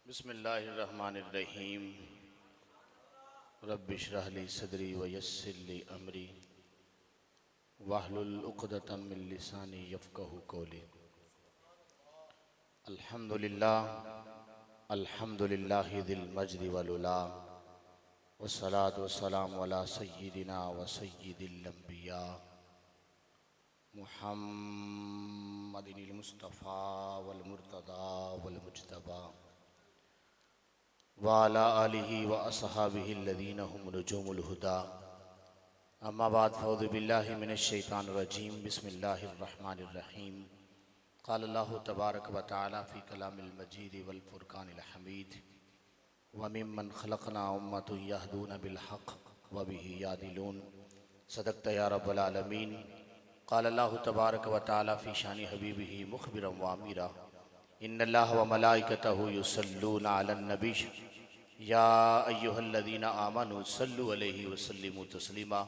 बिस्मिल्लाहिर्रहमानिर्रहीम। रब्बि इश्रह ली सदरी व यस्सिर ली अमरी वहलुल उक़दतम मिन लिसानी यफ़क़हू क़ौली। अल्हम्दुलिल्लाहि ज़िल मज्दि वल उला वस्सलातु वस्सलामु अला सय्यिदिना व सय्यिदिल अंबिया मुहम्मदिनिल मुस्तफ़ा वल मुर्तज़ा वल मुज्तबा व अला आलिहि व अस्हाबिहि अल्लज़ीना हुम नुजूमुल हुदा। अम्मा बाद फ़अऊज़ु बिल्लाहि मिनश शैतानिर रजीम। बिस्मिल्लाहिर रहमानिर रहीम। क़ाल अल्लाहु तबारक व तआला फ़ी कलामिल मजीद वल फ़ुरक़ानिल हमीद व मिम्मन ख़लक़ना उम्मतुन यहदूना बिल हक़्क़ व बिही यादिलून। सदक़्ता या रब्बल आलमीन। क़ाल अल्लाहु तबारक व तआला फ़ी शानि हबीबिही मुख़बिरन व अमीरा इन्नल्लाह व मलाइकतहु युसल्लूना अलन नबी या अय्युहल्लज़ीना आमनू सल्लु अलैहि व सल्लिमू तस्लीमा।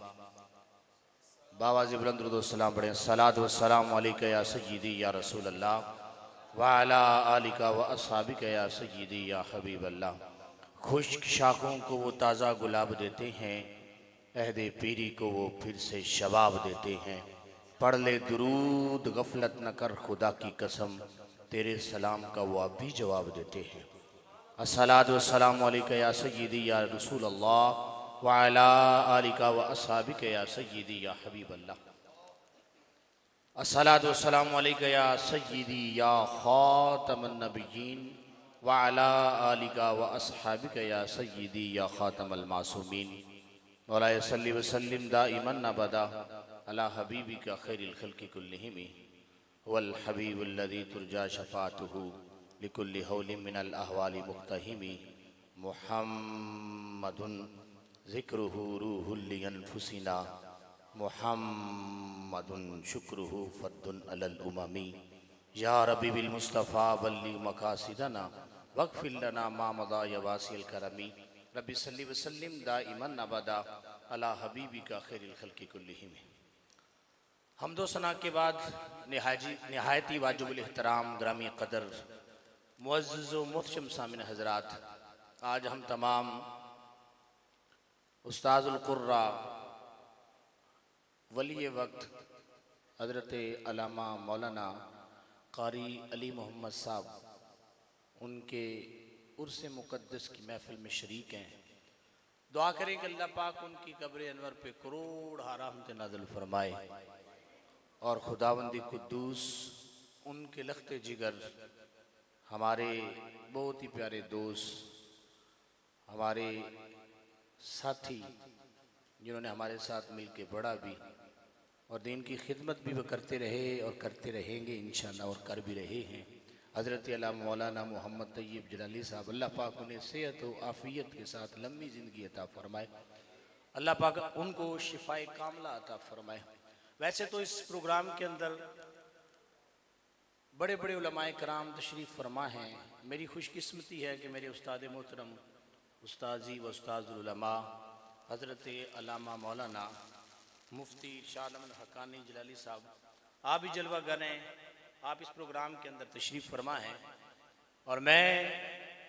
बावाज़ बुलंद दुरूद व सलाम पढ़ें। सलात व सलाम अलैका या सय्यिदी या रसूल अल्लाह व अला आलिका व अस्हाबिका या सय्यिदी या हबीब अल्लाह। खुश्क शाखों को वो ताज़ा गुलाब देते हैं, अहदे पीरी को वो फिर से शबाब देते हैं। पढ़ ले दुरूद गफलत न कर खुदा की कसम, तेरे सलाम का वो अब भी जवाब देते हैं। अस्सलातु वस्सलामु अलैका या सय्यिदी या रसूल अल्लाह व अला आलिका व अस्हाबिका या सय्यिदी या हबीब अल्लाह। अस्सलातु वस्सलामु अलैका या सय्यिदी या खातमन नबिय्यीन व अला आलिका व अस्हाबिका या सय्यिदी या खातमल मासूमीन। मौला सल्लि व सल्लिम दाइमन अबदा अला हबीबिका खैरिल खल्क़ि कुल्लिहिम वल हबीबुल्लज़ी तुरजा शफ़ाअतुहु लिकुल्लि हौलिन मिनल अहवालि मुक़्तहिमी मुहम्मदुन ज़िक्रुहु रूहुल लिअन्फुसिना मुहम्मदुन शुक्रुहु फ़द्दुन अलल उममी। या रब्बी बिल मुस्तफ़ा बल्लिग़ मक़ासिदना वग़फ़िर लना मा मज़ा या वासिअल करमी। रब्बि सल्लि व सल्लिम दाइमन अबदा अला हबीबिका खैरिल खल्क़ि कुल्लिहिम। हम्दो सना के बाद निहायती वाजिबुल एहतराम ग्रामी क़दर मुअज़्ज़िज़ व मुहतरम सामिन हज़रात, आज हम तमाम उस्ताज़ुल क़ुर्रा वली वक्त हज़रत अल्लामा मौलाना क़ारी अली मोहम्मद साहब उनके उर्स मुक़द्दस की महफ़िल में शरीक हैं। दुआ करें कि अल्लाह पाक उनकी कब्र अनवर पे करोड़ रहमत नाज़िल फरमाए और खुदावंदी कुद्दूस उनके लख्ते जिगर हमारे बहुत ही प्यारे दोस्त, हमारे साथी जिन्होंने हमारे साथ मिलके बड़ा भी और दीन की खिदमत भी वो करते रहे और करते रहेंगे इंशाअल्लाह और कर भी रहे हैं, हज़रत अल्लामा मौलाना मोहम्मद तैयब जलाली साहब। अल्लाह पाक उन्हें सेहत व आफ़ियत के साथ लम्बी ज़िंदगी अता फ़रमाए। अल्लाह पाक उनको शिफ़ाए कामला अता फ़रमाए। वैसे तो इस प्रोग्राम के अंदर बड़े बड़े उलमाए कराम तशरीफ़ फरमा हैं। मेरी खुशकिस्मती है कि मेरे उस्ताद मोहतरम उस्ताजी व उस्ताज़ुल उलमा हज़रत अल्लामा मौलाना मुफ्ती शाह आलम हक़ानी जलाली साहब, आप भी जलवा गर हैं, आप इस प्रोग्राम के अंदर तशरीफ़ फरमा हैं। और मैं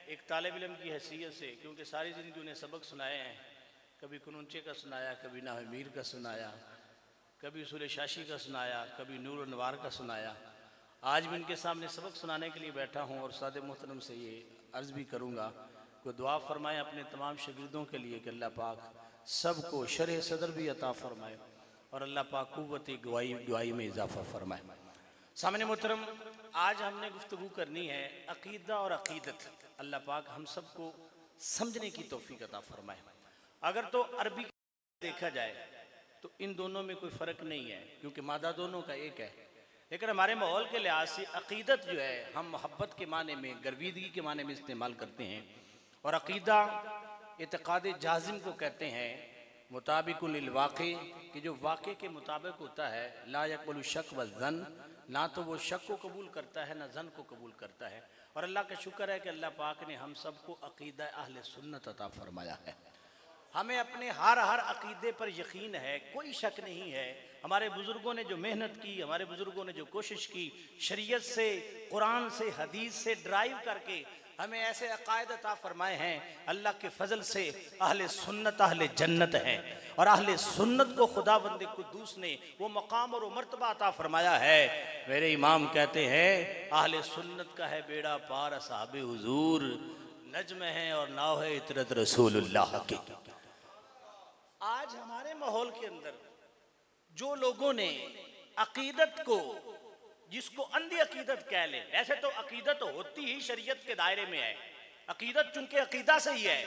एक तालिब इल्म की हैसियत से, क्योंकि सारी ज़िंदगी उन्हें सबक सुनाए हैं, कभी कुनूंचे का सुनाया, कभी नाह मीर का सुनाया, कभी उसूल शाशी का सुनाया, कभी नूर नवार का सुनाया। आज भी उनके सामने सबक सुनाने के लिए बैठा हूँ और उस्ताद मोहतरम से ये अर्ज़ भी करूँगा कि दुआ फरमाएँ अपने तमाम शागिर्दों के लिए कि अल्लाह पाक सबको शरह सदर भी अता फ़रमाए और अल्लाह पाक क़ुव्वत दुआई में इजाफ़ा फ़रमाए। सामने मोहतरम, आज हमने गुफ्तगू करनी है अक़ीदा और अक़ीदत। अल्लाह पाक हम सबको समझने की तौफ़ीक़ अता फ़रमाए। अगर तो अरबी देखा जाए तो इन दोनों में कोई फ़र्क नहीं है, क्योंकि मादा दोनों का एक है, लेकिन हमारे माहौल के लिहाज से अक़ीदत जो है हम मोहब्बत के माने में, गर्विदगी के माने में इस्तेमाल करते हैं और अक़ीदा एतक़ाद जाज़िम को कहते हैं मुताबिकुल लिल वाक़े, कि जो वाक़े के मुताबिक होता है। ला यक़बलु शक व ज़न, ना तो वो शक को कबूल करता है ना ज़न को कबूल करता है। और अल्लाह का शुक्र है कि अल्लाह पाक ने हम सबको अक़ीदा अहले सुन्नत अता फ़रमाया है। हमें अपने हर अक़ीदे पर यकीन है, कोई शक नहीं है। हमारे बुज़ुर्गों ने जो मेहनत की, हमारे बुज़ुर्गों ने जो कोशिश की, शरीयत से, कुरान से, हदीस से ड्राइव करके हमें ऐसे अकायद अता फरमाए हैं। अल्लाह के फजल से अहले सुन्नत अहले जन्नत है, और अहले सुन्नत को खुदावंद कुद्दूस ने वो मकाम और वो मर्तबा अता फरमाया है। मेरे इमाम कहते हैं अहले सुन्नत का है बेड़ा पार असहाबे हुजूर, नज्म है और नाव है इतरत रसूलुल्लाह की। आज हमारे माहौल के अंदर जो लोगों ने अकीदत को, जिसको अंधी अकीदत कह ले, ऐसे तो अकीदत होती ही शरीयत के दायरे में है, अकीदत चूंकि अकीदा से ही है,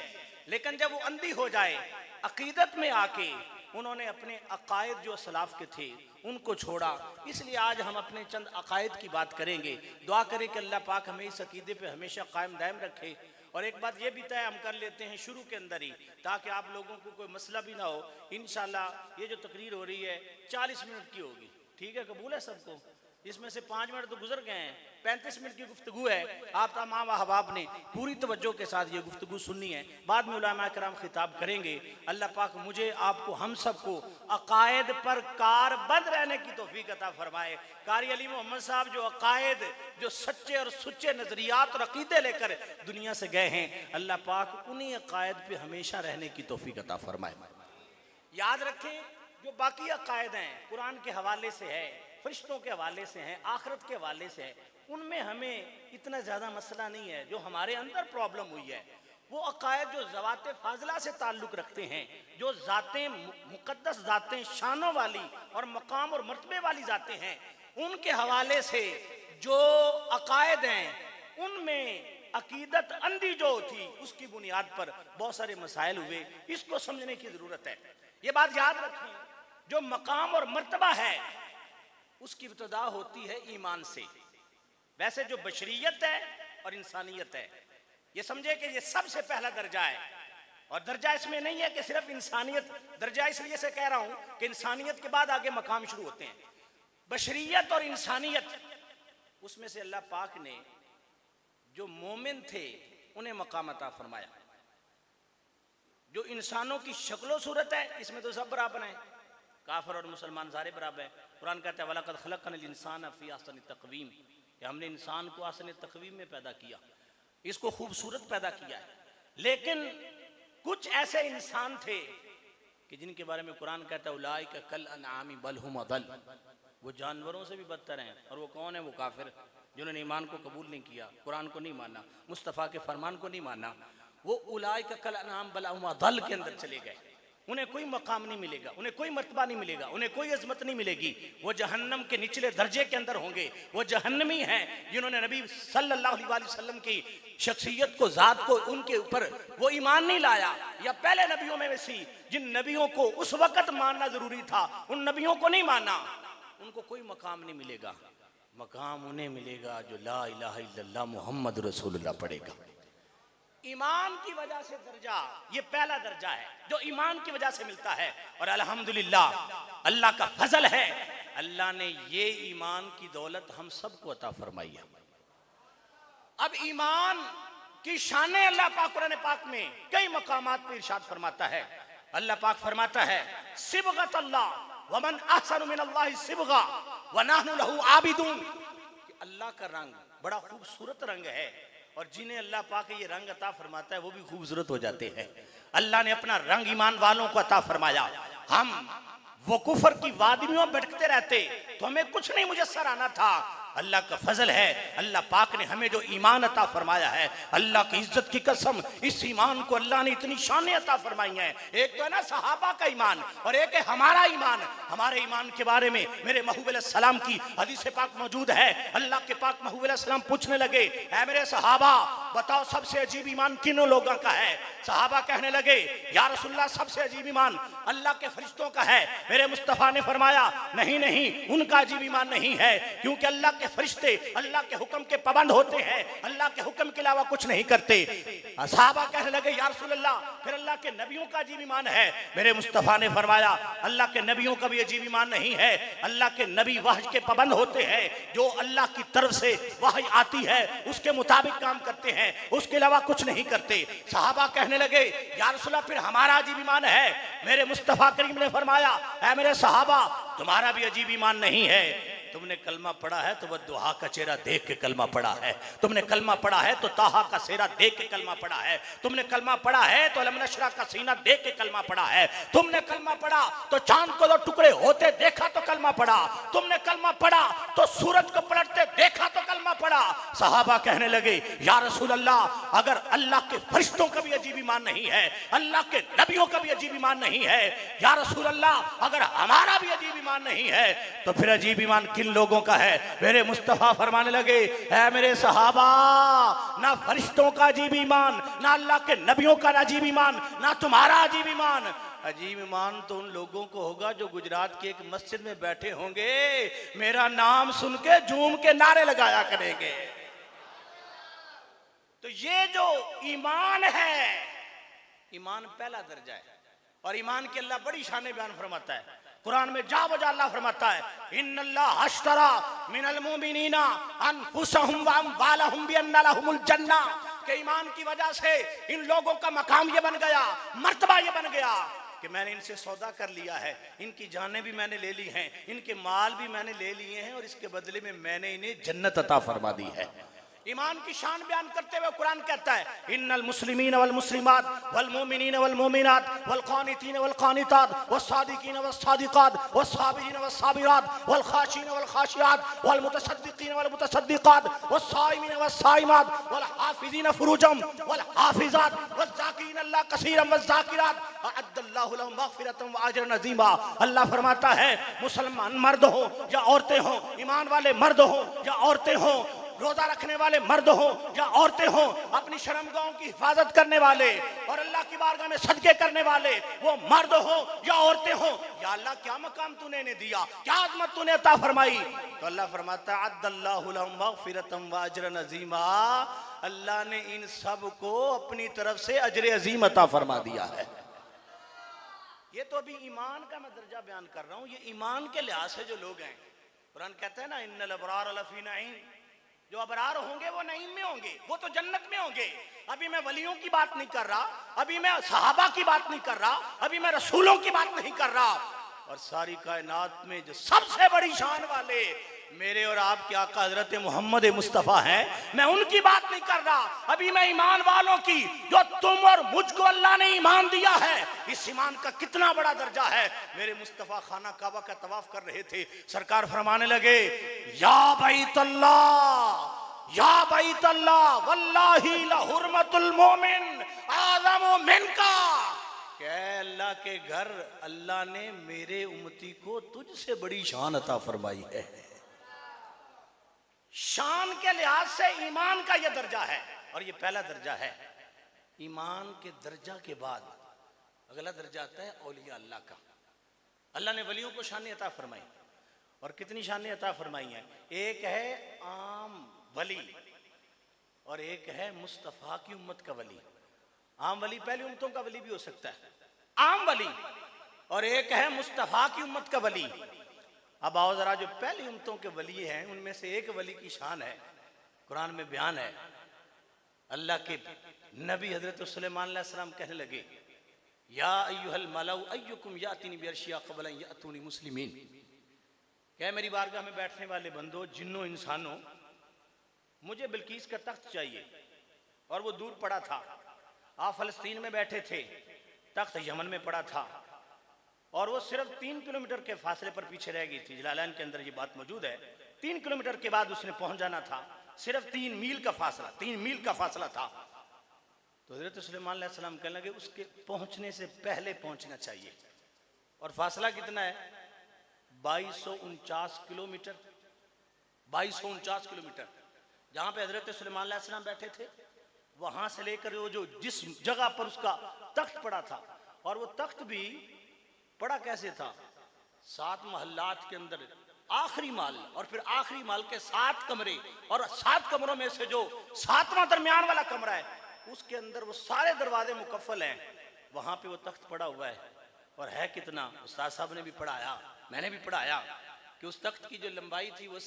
लेकिन जब वो अंधी हो जाए अकीदत में आके उन्होंने अपने अकायद जो सलाफ के थे उनको छोड़ा। इसलिए आज हम अपने चंद अकायद की बात करेंगे। दुआ करें कि अल्लाह पाक हमें इस अकीदे पे हमेशा कायम दायम रखे। और एक बात ये भी तय हम कर लेते हैं शुरू के अंदर ही, ताकि आप लोगों को कोई मसला भी ना हो। इंशाल्लाह ये जो तकरीर हो रही है 40 मिनट की होगी, ठीक है? कबूल है सबको? इसमें से 5 मिनट तो गुजर गए हैं, 35 मिनट की गुफ्तगू है। आप तमाम अहबाब ने पूरी तवज्जो के साथ ये गुफ्तगू सुननी है। बाद में उलमा कराम खिताब करेंगे। अल्लाह पाक मुझे, आपको, हम सबको अकायद पर कारबंद रहने की तौफीक अता फरमाए। कारी अली मोहम्मद साहब जो अकायद, जो सच्चे और सुच्चे नजरियात और अकीदे लेकर दुनिया से गए हैं, अल्लाह पाक उन्हीं अकायद पे हमेशा रहने की तौफीक अता फरमाए। याद रखें जो बाकी अकायद हैं कुरान के हवाले से है, फरिश्तों के हवाले से हैं, आखिरत के हवाले से है, उनमें हमें इतना ज़्यादा मसला नहीं है। जो हमारे अंदर प्रॉब्लम हुई है वो अकायद जो ज़वाते फाजिला से ताल्लुक़ रखते हैं, जो ज़ातें मुक़द्दस ज़ातें शानों वाली और मकाम और मर्तबे वाली ज़ातें हैं, उनके हवाले से जो अकायद हैं उनमें अकीदत अंधी जो थी उसकी बुनियाद पर बहुत सारे मसाइल हुए। इसको समझने की ज़रूरत है। ये बात याद रखें, जो मकाम और मर्तबा है उसकी इब्तिदा होती है ईमान से। वैसे जो बशरियत है और इंसानियत है, ये समझे कि ये सबसे पहला दर्जा है। और दर्जा इसमें नहीं है कि सिर्फ इंसानियत, दर्जा इसलिए से कह रहा हूं कि इंसानियत के बाद आगे मकाम शुरू होते हैं। बशरियत और इंसानियत, उसमें से अल्लाह पाक ने जो मोमिन थे उन्हें मकाम अता फरमाया। जो इंसानों की शक्लो सूरत है इसमें तो सब बराबर हैं, काफिर और मुसलमान सारे बराबर हैं। कुरान कहता है वलक़द खलक़नल इंसान फ़ी अहसनि तक़वीम, कि हमने इंसान को अहसन तक़वीम में पैदा किया, इसको खूबसूरत पैदा किया है। लेकिन कुछ ऐसे इंसान थे कि जिनके बारे में कुरान कहता है उलाइका कल अनआमी बल हुम अदल, वो जानवरों से भी बदतर हैं। और वो कौन है? वो काफिर जिन्होंने ईमान को कबूल नहीं किया, कुरान को नहीं माना, मुस्तफ़ा के फरमान को नहीं माना। वो उलाइका कल अनआम बल हुम अदल के अंदर चले गए। उन्हें कोई मकाम नहीं मिलेगा, उन्हें कोई मर्तबा नहीं मिलेगा, उन्हें कोई अजमत नहीं मिलेगी। वो जहन्नम के निचले दर्जे के अंदर होंगे। वो जहन्नमी हैं जिन्होंने नबी सल्लल्लाहु अलैहि वसल्लम की शख्सियत को, ज़ात को, उनके ऊपर वो ईमान नहीं लाया, या पहले नबियों में वैसी जिन नबियों को उस वक़्त मानना जरूरी था उन नबियों को नहीं माना, उनको कोई मकाम नहीं मिलेगा। मकाम उन्हें मिलेगा जो ला इलाहा इल्लल्लाह मुहम्मद रसूलुल्लाह पढ़ेगा। ईमान की वजह से दर्जा, ये पहला दर्जा है जो ईमान की वजह से मिलता है। और अल्हम्दुलिल्लाह अल्लाह का फजल है, अल्लाह ने ये ईमान की दौलत हम सबको अता फरमाई है। अब ईमान की शाने अल्लाह पाक कुरान पाक में कई मकामात पर इरशाद फरमाता है। अल्लाह पाक फरमाता है सिबगत अल्लाह वमन अहसनु मिनल्लाहि सिबगा व नहनु लहू आबिदून, अल्लाह का रंग बड़ा खूबसूरत रंग है, और जिन्हें अल्लाह पाक ये रंग अता फरमाता है वो भी खूबसूरत हो जाते हैं। अल्लाह ने अपना रंग ईमान वालों को अता फरमाया। हम वो कुफर की वादियों में भटकते रहते तो हमें कुछ नहीं मुयस्सर आना था। अल्लाह का फजल है, अल्लाह पाक ने हमें जो ईमान अता फरमाया है, अल्लाह की इज्जत की कसम, इस ईमान को अल्लाह ने इतनी शानें अता फरमाई हैं। एक तो है ना सहाबा का ईमान, और एक है हमारा ईमान। हमारे ईमान के बारे में मेरे महबूब अलैहि सलाम की हदीस पाक मौजूद है। अल्लाह के पाक महबूब अलैहि सलाम पूछने लगे, ऐ मेरे सहाबा बताओ सबसे अजीब ईमान किन लोगों का है? सहाबा कहने लगे या रसूलल्लाह सबसे अजीब ईमान अल्लाह के फरिश्तों का है। मेरे मुस्तफ़ा ने फरमाया नहीं नहीं, उनका अजीब ईमान नहीं है, क्योंकि अल्लाह के फरिश्ते अल्लाह के हुक्म के पाबंद होते हैं, अल्लाह के हुक्म के अलावा कुछ नहीं करते। सहाबा कहने लगे या रसूलल्लाह फिर अल्लाह के नबियों का अजीब ईमान है? मेरे मुस्तफ़ा ने फरमाया अल्लाह के नबियों का भी अजीब ईमान नहीं है। अल्लाह के नबी वहय के पाबंद होते हैं, जो अल्लाह की तरफ से वहय आती है उसके मुताबिक काम करते हैं, उसके अलावा कुछ नहीं करते। सहाबा कहने लगे या रसूलल्लाह फिर हमारा अजीब ईमान है? मेरे मुस्तफ़ा करीम ने फरमाया ऐ मेरे सहाबा तुम्हारा भी अजीब ईमान नहीं है, तुमने कलमा पढ़ा है तो वह दुहा का चेहरा देख के कलमा पढ़ा है, तुमने कलमा पढ़ा है तो ताहा का सेहरा देख के कलमा पढ़ा है, तुमने कलमा पढ़ा है तो अलम नशरा का सीना देख के कलमा पढ़ा है, तुमने कलमा पढ़ा तो चांद को दो टुकड़े होते देखा तो कलमा पढ़ा, तुमने कलमा पढ़ा तो सूरज को पलटते देखा तो कलमा पढ़ा। सहाबा कहने लगे या रसूल अल्लाह, अगर अल्लाह के फरिश्तों का भी अजीब ईमान नहीं है, अल्लाह के नबियों का भी अजीब ईमान नहीं है, या रसूल अल्लाह अगर हमारा भी अजीब ईमान नहीं है तो फिर अजीब ईमान किन लोगों का है? मेरे मुस्तफा फरमाने लगे, है मेरे सहाबा, ना फरिश्तों का अजीब ईमान, ना अल्लाह के नबियों का अजीब ईमान, ना तुम्हारा अजीब ईमान। अजीब ईमान तो उन लोगों को होगा जो गुजरात की एक मस्जिद में बैठे होंगे, मेरा नाम सुन के झूम के नारे लगाया करेंगे। तो ये जो ईमान है, ईमान पहला दर्जा है, और ईमान की अल्लाह बड़ी शान बयान फरमाता है। कुरान में जा बजा अल्लाह फरमाता है, इन्नल्लाह अश्तरा मिनल मुमिनीना अनफुसहुम व अमवालहुम बिअन्ना लहुमुल जन्नह, के ईमान की वजह से इन लोगों का मकाम ये बन गया, मर्तबा ये बन गया कि मैंने इनसे सौदा कर लिया है, इनकी जानें भी मैंने ले ली हैं, इनके माल भी मैंने ले लिए हैं, और इसके बदले में मैंने इन्हें जन्नत अता फरमा दी है। ईमान की शान बयान करते हुए कुरान कहता है, इन्नल मुस्लिमीन वल मुस्लिमात वल मोमिनीन वल मोमिनात वल कानितीन वल कानितात वस सादिकीन वस सादिकात वस साबिरीन वस साबिरात वल खाशिन वल खाशियात वल मुतसद्दिकीन वल मुतसद्दिकात वस साइमीन वस साइमात वल हाफिजीन फुरूजम वल हाफिजात वस जाकिरीन अल्लाह कसीरन वस जाकिरात अअद्दल्लाहु लहुम मगफिरतन व अजरन अज़ीमा। अल्लाह फरमाता है, मुसलमान मर्द हो या औरतें हो, ईमान वाले मर्द हो या औरतें हो, रोजा रखने वाले मर्द हो या औरतें हो, अपनी शर्मगाहों की हिफाजत करने वाले और अल्लाह की बारगाह में सदके करने वाले, वो मर्द हो या औरतें हो, या अल्लाह क्या मकाम तूने इन्हें दिया, क्या अज़मत तूने अता फरमाई। तो अल्लाह फरमाता है, अद्दल्लाहु लहुम मगफिरतन व अजरन अज़ीमा, अल्लाह ने इन सब को अपनी तरफ से अजर अजीम अता फरमा दिया है। ये तो अभी ईमान का मैं दर्जा बयान कर रहा हूँ, ये ईमान के लिहाज से जो लोग हैं, कुरान कहता है ना, इन्नल अबरार लफी नईम, जो अबरार होंगे वो नईम में होंगे, वो तो जन्नत में होंगे। अभी मैं वलियों की बात नहीं कर रहा, अभी मैं सहाबा की बात नहीं कर रहा, अभी मैं रसूलों की बात नहीं कर रहा, और सारी कायनात में जो सबसे बड़ी शान वाले मेरे और आपके आका हजरत मोहम्मद मुस्तफ़ा हैं, मैं उनकी बात नहीं कर रहा। अभी मैं ईमान वालों की, जो तुम और मुझको अल्लाह ने ईमान दिया है, इस ईमान का कितना बड़ा दर्जा है। मेरे मुस्तफ़ा खाना काबा का तवाफ कर रहे थे, सरकार फरमाने लगे, या बैतल्लाह या बैतल्लाह वल्लाही लहुरमतुल मोमिन आज़मु मिनका, अल्लाह के घर, अल्लाह ने मेरे उम्मती को तुझसे बड़ी शान अता फरमाई है। शान के लिहाज से ईमान का यह दर्जा है, और यह पहला दर्जा है। ईमान के दर्जा के बाद अगला दर्जा आता है औलिया अल्लाह का। अल्लाह ने वलियों को शान अता फरमाई, और कितनी शान अता फरमाई है। एक है आम वली और एक है मुस्तफ़ा की उम्मत का वली। आम वली पहली उम्मतों का वली भी हो सकता है, आम वली, और एक है मुस्तफ़ा की उम्मत का वली। अब आओ जरा, जो पहली उम्मतों के वली हैं उनमें से एक वली की शान है, कुरान में बयान है। अल्लाह के नबी हजरत सुलेमान अलैहिस्सलाम कहने लगे, या अय्युहल मलाउ अय्युकुम यातिनी बिअर्शिया क़ब्ल अन यातूनी मुस्लिमीन, क्या मेरी बारगाह में बैठने वाले बंदो, जिन्नों इंसानों, मुझे बिल्कीस का तख्त चाहिए, और वो दूर पड़ा था। आप फलस्तीन में बैठे थे, तख्त यमन में पड़ा था, और वो सिर्फ 3 किलोमीटर के फासले पर पीछे रह गई थी। जलालैन के अंदर ये बात मौजूद है। 3 किलोमीटर के बाद उसने पहुंच जाना था, सिर्फ 3 मील का फासला, 3 मील का फासला था। तो हज़रत सुलेमान अलैहिस्सलाम कहने लगे, उसके पहुंचने से पहले पहुंचना चाहिए। और फासला कितना है? 2249 किलोमीटर। 2249 किलोमीटर। जहां पे हज़रत सुलेमान अलैहिस्सलाम बैठे थे, वहां से लेकर वो जो जिस जगह पर उसका तख्त पड़ा था, और वो तख्त भी पड़ा कैसे था, 7 महल्लात के अंदर आखिरी माल, और फिर आखिरी माल के 7 कमरे, और 7 कमरों में से जो 7वां दरमियान वाला कमरा है, उसके अंदर वो सारे दरवाजे मुकफ्फल हैं। वहां पे वो तख्त पड़ा हुआ है। और है कितना, उस्ताद साहब ने भी पढ़ाया, मैंने भी पढ़ाया, कि उस तख्त की जो लंबाई थी वो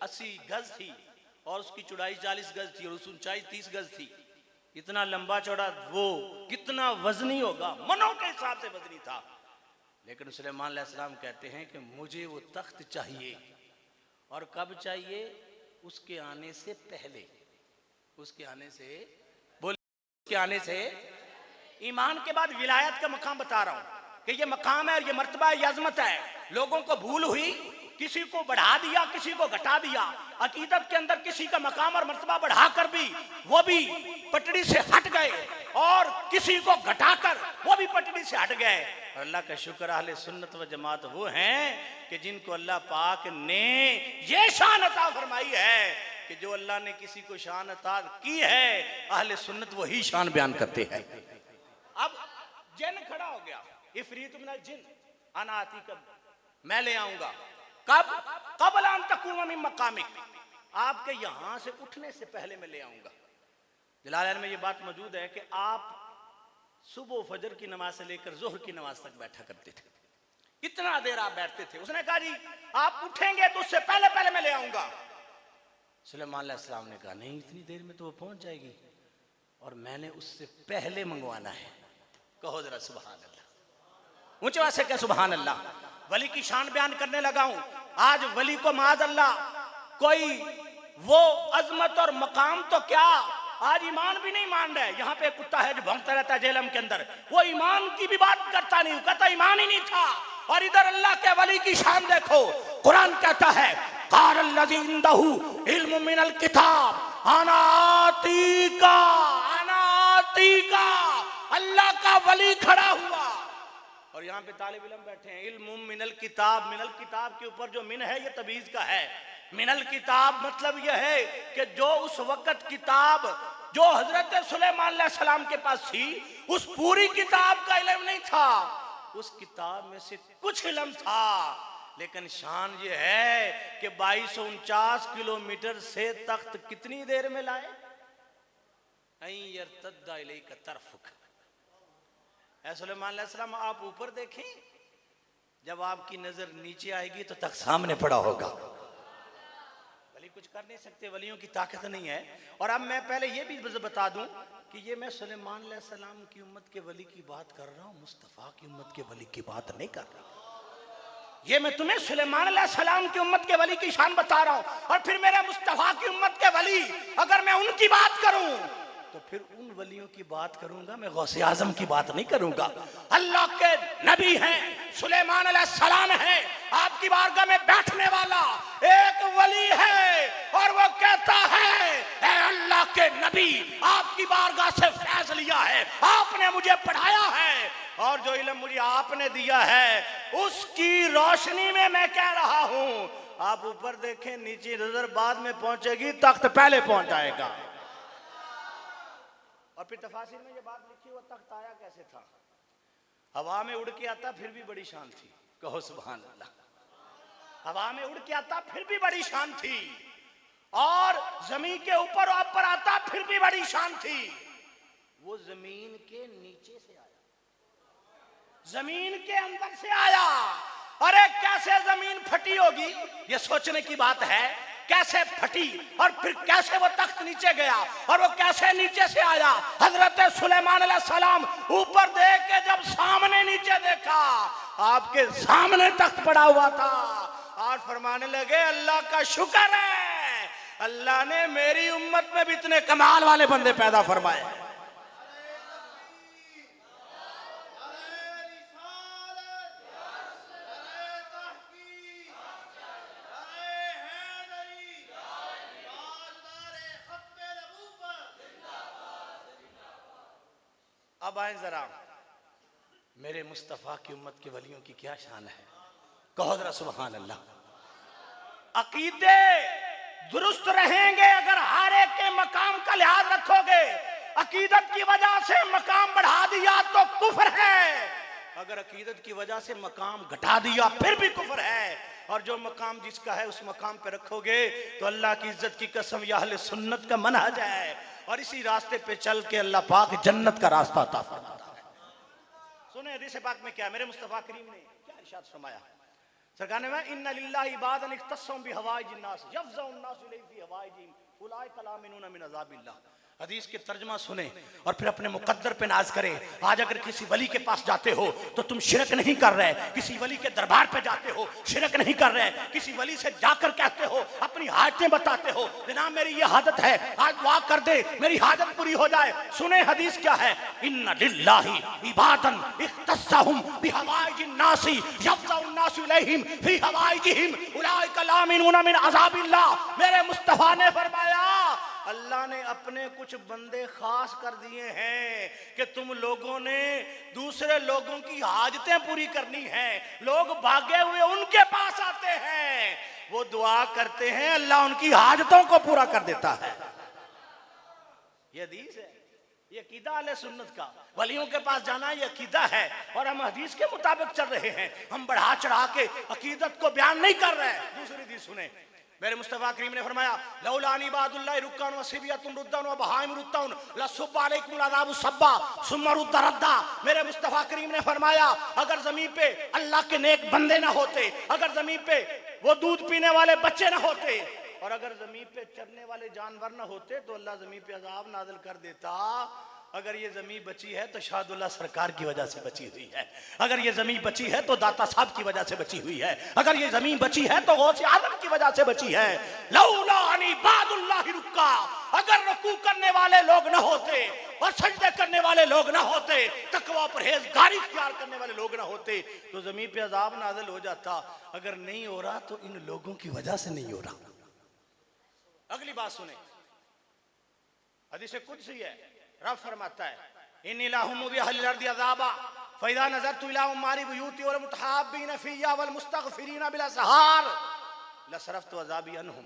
80 गज थी, और उसकी चौड़ाई 40 गज थी, और उस ऊंचाई 30 गज थी। इतना लंबा चौड़ा वो कितना वजनी होगा, मनों के हिसाब से वजनी था। लेकिन सुलेमान अलैहिस्सलाम कहते हैं कि मुझे वो तख्त चाहिए, और कब चाहिए? उसके आने से पहले, उसके आने से, बोल, उसके आने से। ईमान के बाद विलायत का मकाम बता रहा हूं कि ये मकाम है और ये मर्तबा है, ये अजमत है। लोगों को भूल हुई, किसी को बढ़ा दिया, किसी को घटा दिया। अकीदत के अंदर किसी का मकाम और मर्तबा बढ़ाकर भी वो भी पटड़ी से हट गए, और किसी को घटाकर वो भी पटड़ी से हट गए। और अल्लाह का शुक्र, अहले सुन्नत व जमात वो हैं कि जिनको अल्लाह पाक ने ये शान अता फरमाई है कि जो अल्लाह ने किसी को शान अता की है, अहले सुन्नत वही शान बयान करते हैं। अब जिन खड़ा हो गया, इफरीत मिनल जिन अना आती, कब मैं ले आऊंगा, कब? कबल अन तकूम मिन मकामिक, आपके यहां से उठने से पहले मैं ले आऊंगा। जलालैन में ये बात मौजूद है कि आप सुबह फजर की नमाज से लेकर जोहर की नमाज तक बैठा करते थे, इतना देर आप बैठते थे। उसने कहा जी आप उठेंगे तो उससे पहले पहले मैं ले आऊंगा। सुलेमान अलैहिस्सलाम ने कहा नहीं, इतनी देर में तो वो पहुंच जाएगी, और मैंने उससे पहले मंगवाना है। कहो जरा सुभान अल्लाह, ऊंचे आवाज से क्या सुभान अल्लाह। वली की शान बयान करने लगा हूं। आज वली को माद अल्लाह कोई वो अजमत और मकाम तो क्या, आज ईमान भी नहीं मान रहे। यहाँ पे कुत्ता है जो भौंकता रहता है जेलम के अंदर, वो ईमान की भी बात करता नहीं, कहता ईमान ही नहीं था। और इधर अल्लाह के वली की शान देखो, कुरान कहता है क़ालल्लज़ी इंदहु इल्मुम मिनल किताब अनातीका, अनातीका, अल्लाह का वली खड़ा हुआ। और यहाँ पे तालिब इल्म बैठे हैं। इल्मुम मिनल किताब, मिनल किताब के ऊपर जो मिन है ये तबीज का है। मिनल किताब मतलब यह है कि जो उस वक्त किताब जो हजरत सुलेमान अलैहिस्सलाम के पास थी, उस पूरी किताब का इल्म नहीं था, उस किताब में से कुछ इल्म था। लेकिन शान ये है कि 2249 किलोमीटर से तख्त कितनी देर में लाए? सुलेमान अलैहिस्सलाम आप ऊपर देखें, जब आपकी नजर नीचे आएगी तो तख्त सामने पड़ा होगा। वली कुछ कर नहीं सकते, वलियों की ताकत नहीं है। और अब मैं पहले ये भी बता दूं कि ये मैं सुलेमान अलैहिस्सलाम की उम्मत के वली की बात कर रहा हूं, मुस्तफ़ा की उम्मत के वली की बात नहीं कर रहा। ये मैं तुम्हें सुलेमान अलैहिस्सलाम की उम्मत के वली की शान बता रहा हूं। और फिर मेरे मुस्तफ़ा की उम्मत के वली, अगर मैं उनकी बात करूं तो फिर उन वलियों की बात करूंगा, मैं गौसे आजम की बात नहीं करूंगा। अल्लाह के नबी हैं, सुलेमान अलैहिस्सलाम हैं, आपकी बारगाह में बैठने वाला एक वली है, और वो कहता है ऐ अल्लाह के नबी, आपकी बारगाह से फैज लिया है, आपने मुझे पढ़ाया है, और जो इल्म मुझे आपने दिया है उसकी रोशनी में मैं कह रहा हूं। आप ऊपर देखें, नीचे नजर बाद में पहुंचेगी, तख्त पहले पहुंच जाएगा। और फिर तफासिर में ये बात लिखी, वो तख्त आया कैसे था? हवा में उड़ के आता फिर भी बड़ी शान थी। कहो सुभान अल्लाह। हवा में उड़ के आता फिर भी बड़ी शान थी, और जमीन के ऊपर ऊपर आता फिर भी बड़ी शान थी। वो जमीन के नीचे से आया, जमीन के अंदर से आया। अरे कैसे जमीन फटी होगी, ये सोचने की बात है। कैसे फटी और फिर कैसे वो तख्त नीचे गया, और वो कैसे नीचे से आया? हजरत सुलेमान अलैहिस्सलाम ऊपर देख के जब सामने नीचे देखा, आपके सामने तख्त पड़ा हुआ था, और फरमाने लगे अल्लाह का शुक्र है, अल्लाह ने मेरी उम्मत में भी इतने कमाल वाले बंदे पैदा फरमाए। अब आए जरा मेरे मुस्तफ़ा की उम्मत के वलियों की क्या शान है। कहो जरा सुभान अल्लाह। अकीदे दुरुस्त रहेंगे अगर हर एक के मकाम का लिहाज रखोगे। अकीदत की वजह से मकाम बढ़ा दिया तो कुफ्र है, अगर अकीदत की वजह से मकाम घटा दिया फिर भी कुफ्र है। और जो मकाम जिसका है उस मकाम पे रखोगे तो अल्लाह की इज्जत की कसम, यह अहले सुन्नत का मनहज है, और इसी रास्ते पे चल के अल्लाह पाक जन्नत का रास्ता अता फरमाता है। सुने हदीस पाक में क्या मेरे मुस्तफ़ा करीम ने क्या इरशाद फरमाया? सरकार ने इन्ना लिल्लाहि इबादन इख्तस्सम बिहवाइजिन नास यफ़ज़उन नास इलैहि फी हवाइजिहिम उलाइका ला मिनून मिन अज़ाबिल्लाह। हदीस के तर्जमा सुने और फिर अपने मुकद्दर पे नाज करें। आज अगर किसी वली के पास जाते हो तो तुम शिरक नहीं कर रहे, किसी वली के दरबार पे जाते हो शिरक नहीं कर रहे, किसी वली से जाकर कहते हो, अपनी हाजतें बताते हो, जनाब मेरी ये हाजत है, आज दुआ कर दे मेरी हाजत पूरी हो जाए। सुने हदीस क्या है, इन्ना लिल्लाहि इबादन इख्तस्सहुम बिहवाइजिन नासी यफ़ज़उन नासु इलैहिम फी हवाइजिहिम उलाइका ला मिनूना मिन अज़ाबिल्लाह। मेरे मुस्तफा ने फरमाया अल्लाह ने अपने कुछ बंदे खास कर दिए हैं कि तुम लोगों ने दूसरे लोगों की हाजतें पूरी करनी है, लोग भागे हुए उनके पास आते हैं, वो दुआ करते हैं, अल्लाह उनकी हाजतों को पूरा कर देता है। ये हदीस है, ये अकीदा अहले सुन्नत का, वलियों के पास जाना ये अकीदा है और हम हदीस के मुताबिक चल रहे हैं। हम बढ़ा चढ़ा के अकीदत को बयान नहीं कर रहे। दूसरी हदीस सुने, मेरे मुस्तफा करीम ने फरमाया लौलानी इबादुल्लाह रुक्कान व सिबियतुन रुद्दान व बहाइम रुद्दान लसुब्बा अलैकुम अज़ाबु सब्बा सुम्मा रुद्दा रद्दा। मेरे मुस्तफा करीम ने फरमाया अगर जमीन पे अल्लाह के नेक बंदे ना होते, अगर जमीन पे वो दूध पीने वाले बच्चे ना होते और अगर जमीन पे चरने वाले जानवर ना होते तो अल्लाह जमीन पे अजाब नाज़िल कर देता। अगर ये जमीन बची है तो शाहदुल्लाह सरकार की वजह से बची हुई है, अगर ये जमीन बची है तो दाता साहब की वजह से बची हुई है, अगर ये जमीन बची है तो गौसे आजम की वजह से बची है। लौला अनी बादुल्लाहि रुक्का, अगर रुकू करने वाले लोग ना होते और सजदे करने वाले लोग ना होते, तकवा परहेजगारी इख्तियार करने वाले लोग ना होते तो जमीन पे अजाब नाज़िल हो जाता। अगर नहीं हो रहा तो इन लोगों की वजह से नहीं हो रहा। अगली बात सुने, हदीस कुदसी है, रब फरमाता है इन्नी लाहुम बिअहलिल अर्दि अज़ाबा फइज़ा नज़रतु इला उम्मारी बुयूति वल मुतहाब्बीन फ़िय्या वल मुस्तग़फ़िरीन बिल असहार लसरफ़्तु अज़ाबी अन्हुम।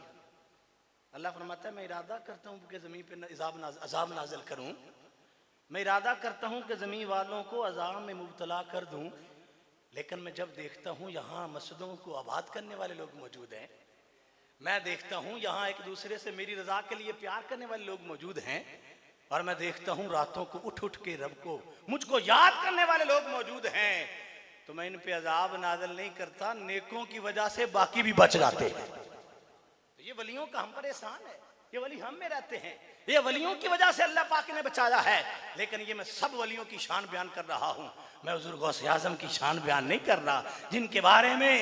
अल्लाह फरमाता है मैं इरादा करता हूँ कि ज़मीन पे अज़ाब नाज़िल करूँ, मैं इरादा करता हूँ कि ज़मीन वालों को अज़ाब में मुब्तला कर दूँ, लेकिन मैं जब देखता हूँ यहाँ मस्जिदों को आबाद करने वाले लोग मौजूद हैं, मैं देखता हूँ यहाँ एक दूसरे से मेरी रज़ा के लिए प्यार करने वाले लोग मौजूद हैं, और मैं देखता हूँ रातों को उठ उठ के रब को मुझको याद करने वाले लोग मौजूद हैं, तो मैं इन पे अजाब नाज़िल नहीं करता, नेकों की वजह से बाकी भी बच जाते हैं। तो ये वलियों का हम पर एहसान है, ये वली हम में रहते हैं, ये वलियों की वजह से अल्लाह पाक ने बचाया है। लेकिन ये मैं सब वलियों की शान बयान कर रहा हूँ, मैं हुज़ूर गौसे आज़म की शान बयान नहीं कर रहा, जिनके बारे में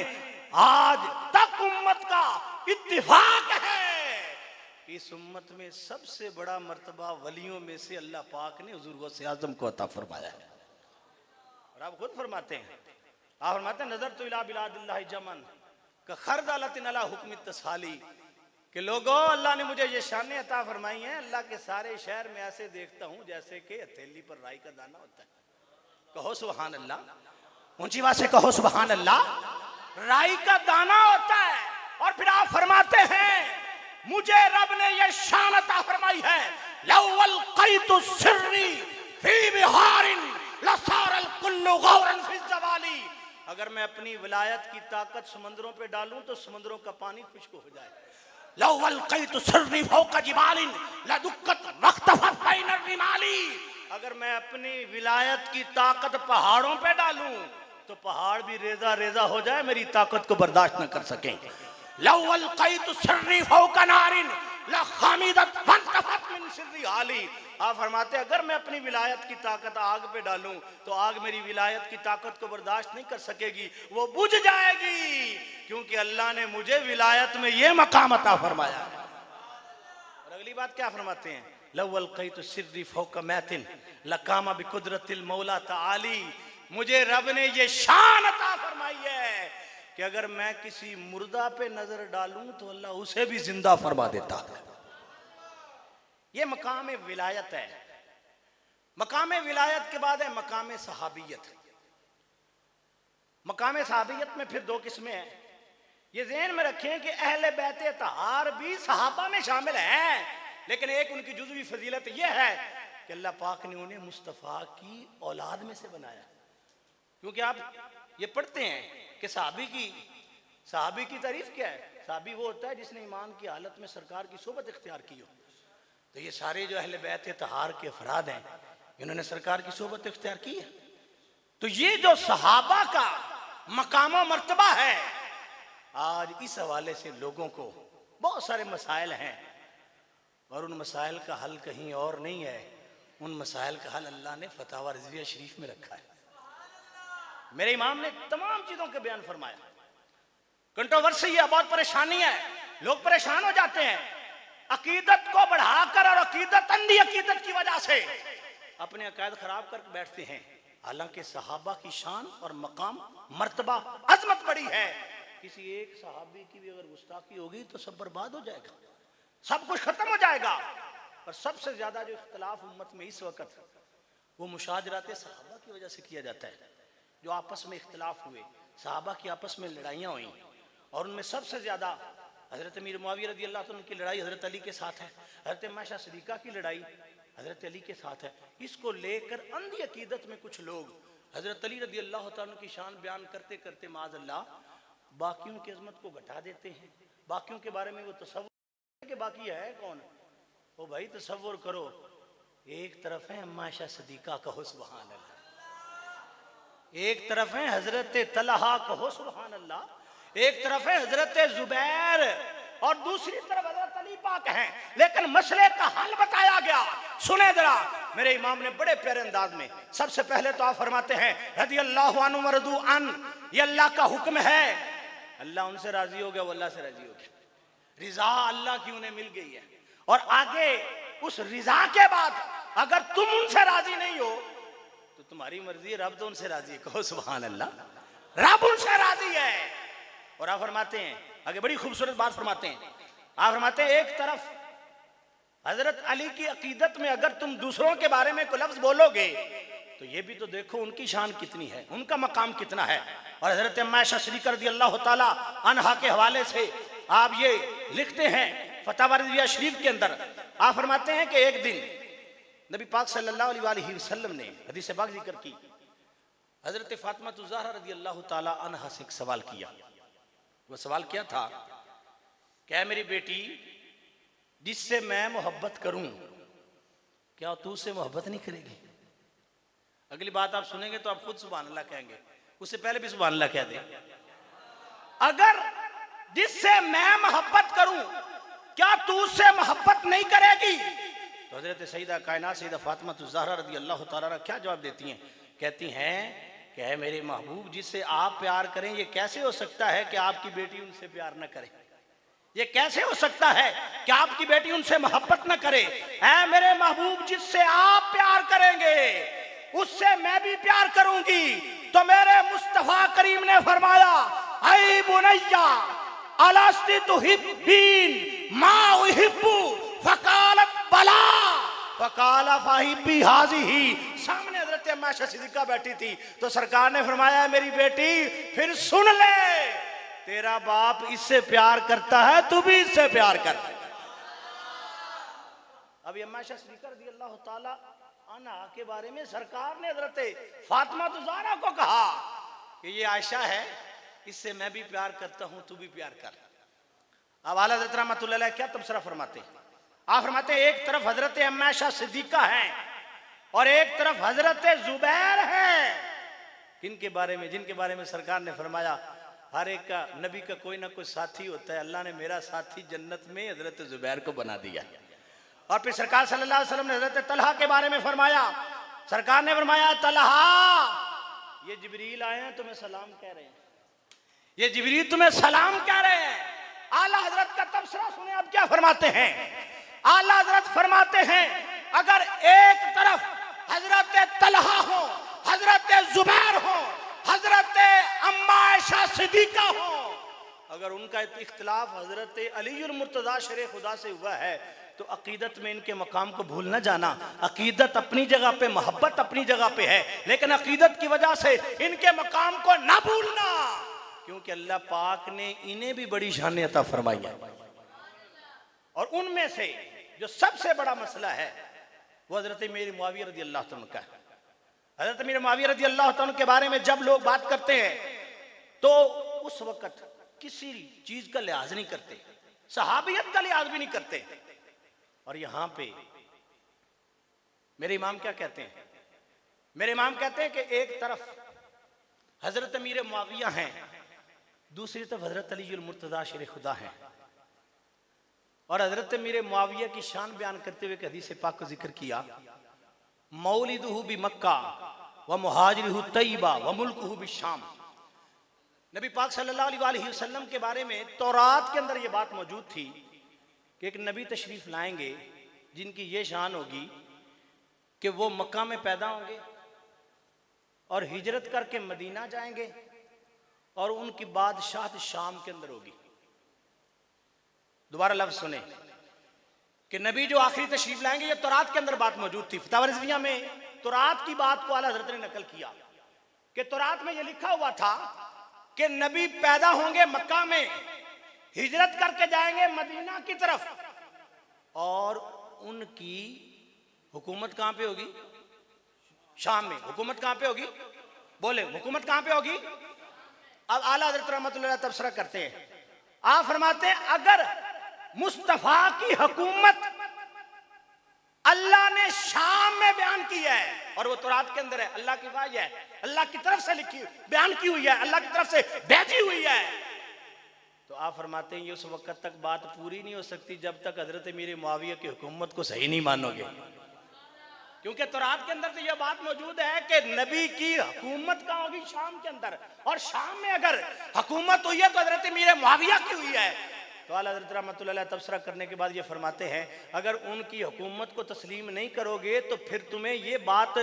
आज तक उम्मत का इत्तिफाक है कि इस उम्मत में सबसे बड़ा मर्तबा वलियों में से अल्लाह पाक ने हुज़ूर गौसे आज़म को अता फरमाया है। और आप खुद फरमाते हैं, आप फरमाते हैं नजर तो इला बिलादिल्लाहि जमन का खरदालतिन अला हुक्म तसाली, कि लोगों अल्लाह ने मुझे ये शानें अता फरमाई हैं, अल्लाह के सारे शहर में ऐसे देखता हूँ जैसे कि हथेली पर राई का दाना होता है। कहो सुभान अल्लाह, ऊंची बात से कहो सुभान अल्लाह, राई का दाना होता है। और फिर आप फरमाते हैं मुझे रब ने ये शान अता फरमाई है, लवल क़ैतु सिर्री फी बिहारिन लसारल कुल्लु गौरन फी ज़वाली। अगर मैं अपनी विलायत की ताकत समंदरों पे डालूं तो समंदरों का पानी खुश्क हो जाए। लवल क़ैतु सिर्री फौका जिबालिन लदुक्कत वक्तफत बैन रिमाली। अगर मैं अपनी विलायत की ताकत पहाड़ों पे डालूं तो पहाड़ भी रेजा रेजा हो जाए, मेरी ताकत को बर्दाश्त न कर सकें। लवल क़ैतु सिर्री फौका नारिन लखामिदत वंतफत मिन सिर्री हाली। आप फरमाते अगर मैं अपनी विलायत की ताकत आग पे डालूं तो आग मेरी विलायत की ताकत को बर्दाश्त नहीं कर सकेगी, वो बुझ जाएगी, क्योंकि अल्लाह ने मुझे विलायत में ये मकाम अता फरमाया है। और अगली बात क्या फरमाते हैं, लवल क़ैतु सिर्री फौका मैतिन लकामा बिकुदरतिल मौला ताली। मुझे रब ने ये शान अता फरमाई है कि अगर मैं किसी मुर्दा पे नजर डालूं तो अल्लाह उसे भी जिंदा फरमा देता है। ये मकाम विलायत है। मकाम विलायत के बाद है मकाम सहाबियत। मकाम सहाबियत में फिर दो किस्में हैं, ये ज़हन में रखें कि अहले बैत तहार भी सहाबा में शामिल हैं, लेकिन एक उनकी जुज़वी फजीलत यह है कि अल्लाह पाक ने उन्हें मुस्तफ़ा की औलाद में से बनाया। क्योंकि आप ये पढ़ते हैं कि सहाबी की तारीफ क्या है, सहाबी वो होता है जिसने ईमान की हालत में सरकार की सोबत इख्तियार की हो। तो ये सारे जो अहले बैत तहार के अफराद हैं, इन्होंने सरकार की सोबत इख्तियार की है। तो ये जो सहाबा का मकाम व मर्तबा है, आज इस हवाले से लोगों को बहुत सारे मसाइल हैं। और उन मसाइल का हल कहीं और नहीं है, उन मसाइल का हल अल्लाह ने फतावा रिजविया शरीफ में रखा है। मेरे इमाम ने तमाम चीजों के बयान फरमाया। कंट्रोवर्सी है, बहुत परेशानी है, लोग परेशान हो जाते हैं अकीदत को बढ़ाकर और अकीदत अंधी अकीदत की वजह से अपने अकायद खराब कर बैठते हैं। हालांकि सहाबा की शान और मकाम मर्तबा अजमत बड़ी है। किसी एक सहाबी की भी अगर गुस्ताखी होगी तो सब बर्बाद हो जाएगा, सब कुछ खत्म हो जाएगा। और सबसे ज्यादा जो इख्तलाफ उम्मत में इस वक्त वो मुशाजरात सहाबा की वजह से किया जाता है। जो आपस में इख्तलाफ हुए, सहाबा की आपस में लड़ाइयाँ हुई और उनमें सबसे ज्यादा हजरत अमीर मुआविया रज़ी अल्लाह तआला की लड़ाई हजरत अली के साथ है, हजरत माशा सिद्दीक़ा की लड़ाई हजरत अली के साथ है। इसको लेकर अंधी अकीदत में कुछ लोग हजरत अली रज़ी अल्लाह तआला की शान बयान करते करते माज़अल्लाह बाकियों की अजमत को घटा देते हैं। बाकियों के बारे में वो तसव्वुर के बाकी है कौन? ओ भाई तसव्वुर करो, एक तरफ है माशा सिद्दीक़ा कहो सुभान अल्लाह, एक तरफ है हजरत तलहा कहो सुभान अल्लाह, एक तरफ है हजरत जुबैर और दूसरी तरफ हजरत अली पाक हैं। लेकिन मसले का हल बताया गया। सुने जरा, मेरे इमाम ने बड़े प्यारे अंदाज में सबसे पहले तो आप फरमाते हैं रज़ी अल्लाहु अन्हु व रज़ू अन, ये अल्लाह का हुक्म है, अल्लाह उनसे राजी हो गया, वो अल्लाह से राजी हो गया। रिजा अल्लाह की उन्हें मिल गई है। और आगे उस रिजा के बाद अगर तुम उनसे राजी नहीं हो तो तुम्हारी मर्जी, रब तो उनसे राजी है, कहो सुभान अल्लाह, रब उनसे राजी है। और आप फरमाते हैं आगे बड़ी खूबसूरत बात फरमाते हैं, आप फरमाते हैं एक तरफ हजरत अली की अकीदत में अगर तुम दूसरों के बारे में कोई लफ्ज बोलोगे तो ये भी तो देखो उनकी शान कितनी है, उनका मकाम कितना है। और हजरत मायशा सिद्दीक़ा रज़ी अल्लाह तआला अन्हा के हवाले से आप ये लिखते हैं फतावा रिज़विया शरीफ के अंदर, आप फरमाते हैं कि एक दिन नबी पाक सल्लल्लाहु अलैहि वसल्लम ने हदीस पाक जिक्र की, हजरत फातिमा ज़हरा रज़ी अल्लाह तआला अन्हा से एक सवाल किया। वो सवाल क्या था? क्या मेरी बेटी जिससे मैं मोहब्बत करूं क्या तू उससे मोहब्बत नहीं करेगी? अगली बात आप सुनेंगे तो आप खुद सुभान अल्लाह कहेंगे, उससे पहले भी सुभान अल्लाह कह दें। अगर जिससे मैं मोहब्बत करूं क्या तू उससे मोहब्बत नहीं करेगी? तो हजरत सईदा कायनात सईदा फातिमा ज़हरा रज़ी अल्लाह तआला क्या जवाब देती हैं? कहती हैं कि है मेरे महबूब जिससे आप प्यार करें, ये कैसे हो सकता है कि आपकी बेटी उनसे प्यार न करे? ये कैसे हो सकता है कि आपकी बेटी उनसे मोहब्बत न करे? है मेरे महबूब जिससे आप प्यार करेंगे उससे मैं भी प्यार करूंगी। तो मेरे मुस्तफा करीम ने फरमाया ऐ बुनैया अलस्ती तुहिब्बीन मा उहिब्बु फकालत बला फकाला फाहिब्बी हाज़िही। सामने हजरत मायशा सिद्दीक़ा बैठी थी तो सरकार ने फरमाया मेरी बेटी फिर सुन ले, तेरा बाप इससे प्यार करता है, तू भी इससे प्यार कर। अब ये मायशा सिद्दीक़ा रज़ी अल्लाह तआला अन्हा के बारे में सरकार ने हजरत फातिमा ज़हरा को कहा कि ये आयशा है, इससे मैं भी प्यार करता हूं, तू भी प्यार कर। अब आला हज़रत रहमतुल्लाह अलैह क्या तबसरा फरमाते हैं? आप फरमाते हैं एक तरफ हजरत मायशा सिद्दीक़ा है और एक तरफ हजरत जुबैर है, जिनके बारे में सरकार ने फरमाया हर एक का नबी का कोई ना कोई साथी होता है, अल्लाह ने मेरा साथी जन्नत में हजरत जुबैर को बना दिया। और फिर सरकार सल्लल्लाहु अलैहि वसल्लम ने हजरत तलहा के बारे में फरमाया, सरकार ने फरमाया तलहा ये जिब्रील आए हैं तुम्हें सलाम कह रहे हैं, ये जिब्रील तुम्हें सलाम कह रहे हैं। आला हजरत का तबसरा सुने अब क्या फरमाते हैं। आला हजरत फरमाते हैं अगर एक तरफ हजरत तलहा हो, हजरत जुबैर हो, हजरत अम्मा आयशा सिद्दीक़ा हो, अगर उनका इख्तिलाफ हजरत अली मुर्तज़ा शेर खुदा से हुआ है तो अकीदत में इनके मकाम को भूल न जाना। अकीदत अपनी जगह पे, मोहब्बत अपनी जगह पे है, लेकिन अकीदत की वजह से इनके मकाम को ना भूलना, क्योंकि अल्लाह पाक ने इन्हें भी बड़ी शान अता फरमाई है। और उनमें से जो सबसे बड़ा मसला है वो हजरत अमीर मुआविया रज़ी अल्लाह तआला का है। हजरत अमीर मुआविया रज़ी अल्लाह तआला के बारे में जब लोग बात करते हैं तो उस वक्त किसी चीज का लिहाज नहीं करते, सहाबियत का लिहाज भी नहीं करते। और यहां पे मेरे इमाम क्या कहते हैं? मेरे इमाम कहते हैं कि एक तरफ हजरत अमीर मुआविया हैं, दूसरी तरफ हजरत अली मुर्तज़ा शेर खुदा हैं। और हजरत मीर मुआविया की शान बयान करते हुए हदीस पाक को जिक्र किया, मौलिदुहु बि मक्का व मुहाजिरुहु तैयबा व मुल्कुहु बि शाम। नबी पाक सल्लल्लाहु अलैहि वसल्लम के बारे में तौरात के अंदर यह बात मौजूद थी कि एक नबी तशरीफ लाएंगे जिनकी ये शान होगी कि वो मक्का में पैदा होंगे और हिजरत करके मदीना जाएंगे और उनकी बादशाहत शाम के अंदर होगी। दोबारा लफ्ज सुने कि नबी जो आखिरी तशरीफ लाएंगे, ये तौरात के अंदर बात मौजूद थी। फतावा रिज़विया में तौरात की बात को आला हज़रत ने नकल किया कि तौरात में यह लिखा हुआ था कि नबी पैदा होंगे मक्का में, हिजरत करके जाएंगे मदीना की तरफ और उनकी हुकूमत कहां पे होगी? शाम में। हुकूमत कहां पे होगी? बोले, हुकूमत कहां पे होगी? अब आला हज़रत रहमतुल्लाह अलैह तबसरा करते हैं, आप फरमाते हैं अगर मुस्तफा की हुकूमत अल्लाह ने शाम में बयान की है और वो तौरात के अंदर है, अल्लाह की वाही है, अल्लाह की तरफ से लिखी बयान की हुई है, अल्लाह की तरफ से भेजी हुई है, तो आप फरमाते हैं ये उस वक्त तक बात पूरी नहीं हो सकती जब तक हजरत मीर मुआविया की हुकूमत को सही नहीं मानोगे। क्योंकि तौरात के अंदर तो यह बात मौजूद है कि नबी की हुकूमत कहां होगी? शाम के अंदर। और शाम में अगर हुकूमत हुई है तो हजरत मीर मुआविया की हुई है। तो आला हज़रत रहमतुल्लाह अलैह तबसरा करने के बाद ये फरमाते हैं अगर उनकी हुकूमत को तस्लीम नहीं करोगे तो फिर तुम्हें ये बात,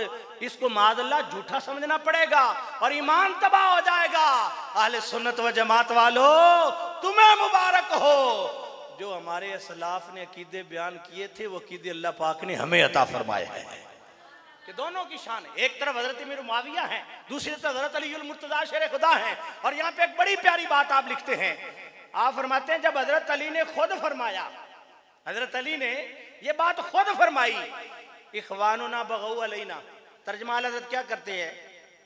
इसको माज़अल्लाह झूठा समझना पड़ेगा और ईमान तबाह हो जाएगा। अहले सुन्नत व जमात वालों, तुम्हें मुबारक हो जो हमारे असलाफ ने अकीदे बयान किए थे, वो अकीदे अल्लाह पाक ने हमें अता फरमाए हैं कि दोनों की शान है। एक तरफ हजरत मीर मुआविया है, दूसरी तरफ हजरत अलीउल मुर्तज़ा शेर खुदा है। और यहाँ पे एक बड़ी प्यारी बात आप लिखते हैं, आप फरमाते हैं जब हजरत अली ने खुद फरमाया, हजरत अली ने ये बात खुद फरमाई, इखवानुना बगौ अलैना, तर्जमा आला हज़रत क्या करते हैं,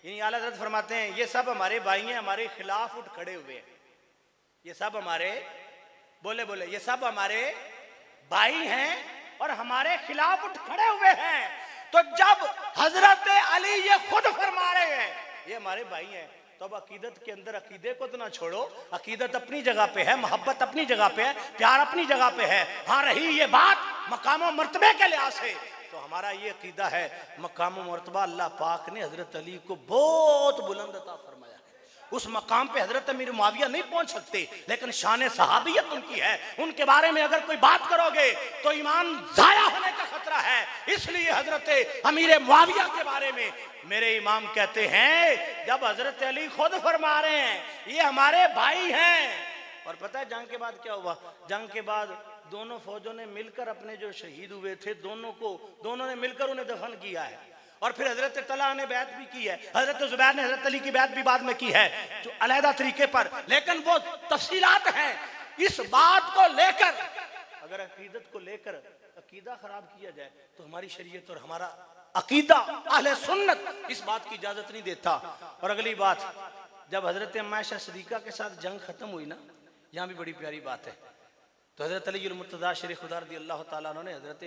यानी आला हज़रत फरमाते हैं ये सब हमारे भाई हैं, हमारे खिलाफ उठ खड़े हुए हैं, ये सब हमारे, बोले बोले, ये सब हमारे भाई हैं और हमारे खिलाफ उठ खड़े हुए हैं। तो जब हजरत अली ये खुद फरमा रहे हैं ये हमारे भाई हैं, तो अब अकीदत के अंदर अकीदे को तो ना छोड़ो, अकीदत अपनी जगह पे है, मोहब्बत अपनी जगह पे है, प्यार अपनी जगह पे है। हाँ रही ये बात मकाम और मर्तबे के लिहाज से, तो हमारा ये अकीदा है मकाम और मर्तबा अल्लाह पाक ने हजरत अली को बहुत बुलंद अता फरमाया है। उस मकाम पे हजरत अमीर मुआविया नहीं पहुंच सकते, लेकिन शान सहाबियत उनकी है। उनके बारे में अगर कोई बात करोगे तो ईमान जाया होने का खतरा है। इसलिए हजरत अमीर मुआविया के बारे में मेरे इमाम कहते हैं जब हजरत अली खुद फरमा रहे हैं ये हमारे भाई हैं। और पता है जंग के बाद क्या हुआ? जंग के बाद दोनों फौजों ने मिलकर अपने जो शहीद हुए थे दोनों ने मिलकर उन्हें दफन किया है। और फिर हजरत तलहा ने बैत भी की है, हजरत जुबैर ने हजरत अली की बैत भी बाद में की है जो अलहदा तरीके पर, लेकिन वो तफसीलात हैं। इस बात को लेकर अगर अकीदत को लेकर अकीदा खराब किया जाए तो हमारी शरीयत और हमारा अकीदा अहले सुन्नत इस बात की इजाजत नहीं देता। और अगली बात, जब हजरत अम्मा आयशा सिद्दीक़ा के साथ जंग खत्म हुई ना, यहाँ भी बड़ी प्यारी बात है। तो हजरत अलीउल मुर्तज़ा शेर खुदा रज़ियल्लाहु ताला अन्हु ने हजरत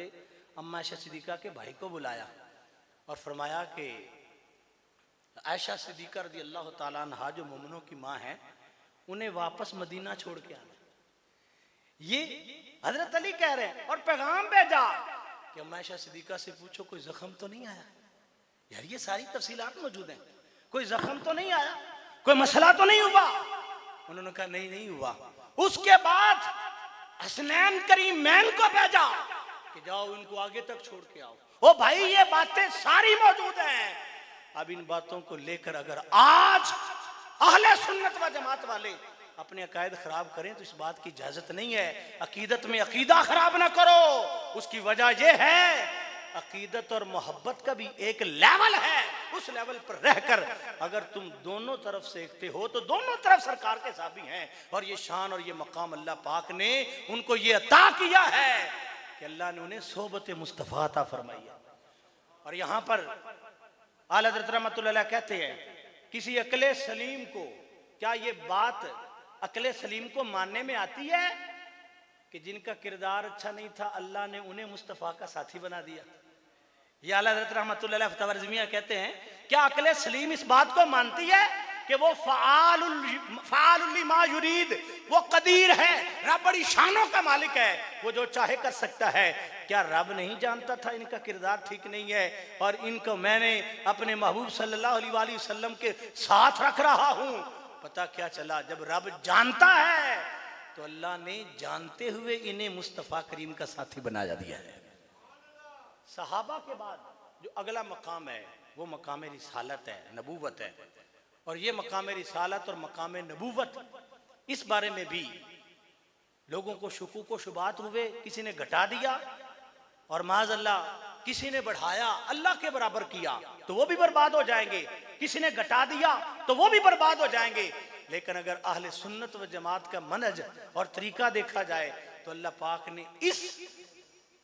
अम्मा आयशा सिद्दीक़ा के भाई को बुलाया और फरमाया कि आयशा सिद्दीक़ा रज़ियल्लाहु ताला अन्हा जो मोमिनों की माँ है उन्हें वापस मदीना छोड़ के आना। ये हजरत अली कह रहे हैं और पैगाम भेजा कि अम्मा आयशा सिद्दीक़ा से पूछो कोई जख्म तो नहीं आया। यार ये सारी तफसीलात मौजूद हैं, कोई जख्म तो नहीं आया, कोई मसला तो नहीं हुआ। उन्होंने कहा नहीं हुआ। उसके बाद हसनैन करीमैन को भेजा कि जाओ इनको आगे तक छोड़ के आओ। ओ भाई ये बातें सारी मौजूद हैं। अब इन बातों को लेकर अगर आज अहले सुन्नत व जमात वाले अपने अकायद खराब करें तो इस बात की इजाजत नहीं है। अकीदत में अकीदा खराब ना करो। उसकी वजह यह है अकीदत और मोहब्बत का भी एक लेवल है, उस लेवल पर रहकर अगर तुम दोनों तरफ सीखते हो तो दोनों तरफ सरकार के साबी हैं। और ये शान और ये मकाम अल्लाह पाक ने उनको ये अता किया है कि अल्लाह ने उन्हें सोबत मुस्तफ़ा अता फरमाई है। और यहाँ पर आला हज़रत रहमतुल्लाह अलैह कहते हैं किसी अक्ले सलीम को, क्या ये बात अक्ले सलीम को मानने में आती है कि जिनका किरदार अच्छा नहीं था अल्लाह ने उन्हें मुस्तफ़ा का साथी बना दिया? ये आला हज़रत रहमतुल्लाह अलैह फतवा रिज़विया कहते हैं क्या अक्ले सलीम इस बात को मानती है कि वो फ़आलुल लिमा युरीद, वो कदीर है, रब बड़ी शानों का मालिक है, वो जो चाहे कर सकता है। क्या रब नहीं जानता था इनका किरदार ठीक नहीं है और इनको मैंने अपने महबूब सल्लल्लाहु अलैहि वसल्लम के साथ रख रहा हूं? पता क्या चला, जब रब जानता है तो अल्लाह ने जानते हुए इन्हें मुस्तफ़ा करीम का साथी बना दिया है। सहाबा के बाद जो अगला मकाम है वो मकाम रिसालत है, नबूवत है। और ये मकाम रिसालत और मकाम नबूवत, इस बारे में भी लोगों को शुकूक व शुबात हुए। किसी ने घटा दिया और माज़अल्लाह किसी ने बढ़ाया, अल्लाह के बराबर किया तो वो भी बर्बाद हो जाएंगे, किसी ने घटा दिया तो वो भी बर्बाद हो जाएंगे। लेकिन अगर अहले सुन्नत व जमात का मनहज और तरीका देखा जाए तो अल्लाह पाक ने इस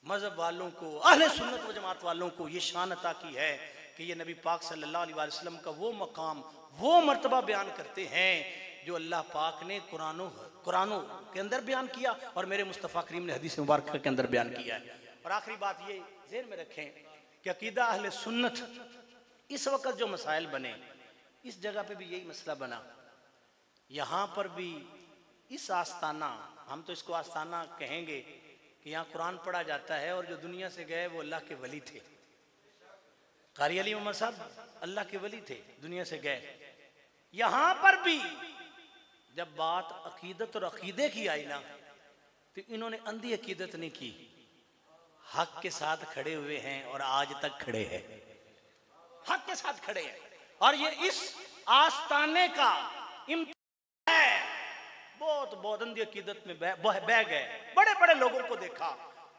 मजहब वालों को, अहले सुन्नत व जमात वालों को ये शान अता की है कि ये नबी पाक सल्लल्लाहु अलैहि वसल्लम का वो मकाम, वो मर्तबा बयान करते हैं जो अल्लाह पाक ने कुरानों के अंदर बयान किया और मेरे मुस्तफ़ा करीम ने हदीस मुबारक के अंदर बयान किया है। और आखिरी बात ये ज़हन में रखें कि अकीदा अहले सुन्नत, इस वक्त जो मसाइल बने, इस जगह पे भी यही मसला बना। यहाँ पर भी इस आस्ताना, हम तो इसको आस्ताना कहेंगे कि यहाँ कुरान पढ़ा जाता है और जो दुनिया से गए वो अल्लाह के वली थे। कारी अली मोहम्मद साहब अल्लाह के वली थे, दुनिया से गए। यहाँ पर भी जब बात अकीदत और अकीदे की आई ना तो इन्होंने अंधी अकीदत नहीं की, हक के साथ खड़े हुए हैं और आज तक खड़े हैं, हक के साथ खड़े हैं। और ये इस आस्ताने का इम्तिहान है। बहुत अंधी अकीदत में बह गए, बड़े बड़े लोगों को देखा,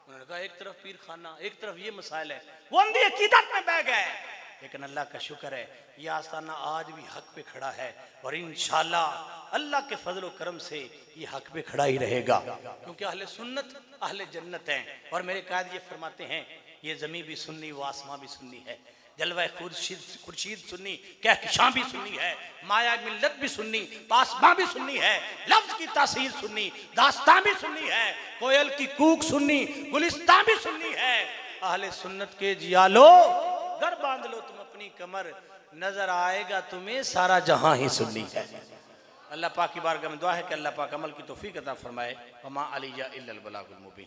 उन्होंने कहा एक तरफ पीर खाना, एक तरफ ये मसाइल है, वो अंधी अकीदत में बह गए। लेकिन अल्लाह का शुक्र है ये आस्ताना आज भी हक पे खड़ा है और इंशाअल्लाह अल्लाह के फजल व करम से ये हक पे खड़ा ही रहेगा, क्योंकि अहले सुन्नत अहले जन्नत हैं। और मेरे कायद ये फरमाते हैं ये ज़मीन भी सुन्नी व आसमां भी सुन्नी है, जलवा खुर्शीद सुन्नी, कहकशां भी सुन्नी है, माया मिल्लत भी सुन्नी, पासमां भी सुन्नी है, लफ्ज की तासीर सुन्नी, दास्तां भी सुन्नी है, कोयल की कूक सुन्नी, गुलिस्तां भी सुन्नी है। अहले सुन्नत के जियालो दर बांध लो तुम अपनी कमर, नजर आएगा तुम्हें सारा जहां ही सुन्नी है। अल्लाह पाक की बारगाह में दुआ है कि अल्लाह पाक अमल की तौफीक अता फरमाए। वमा अलैया इल्लल बलागुल मुबीन।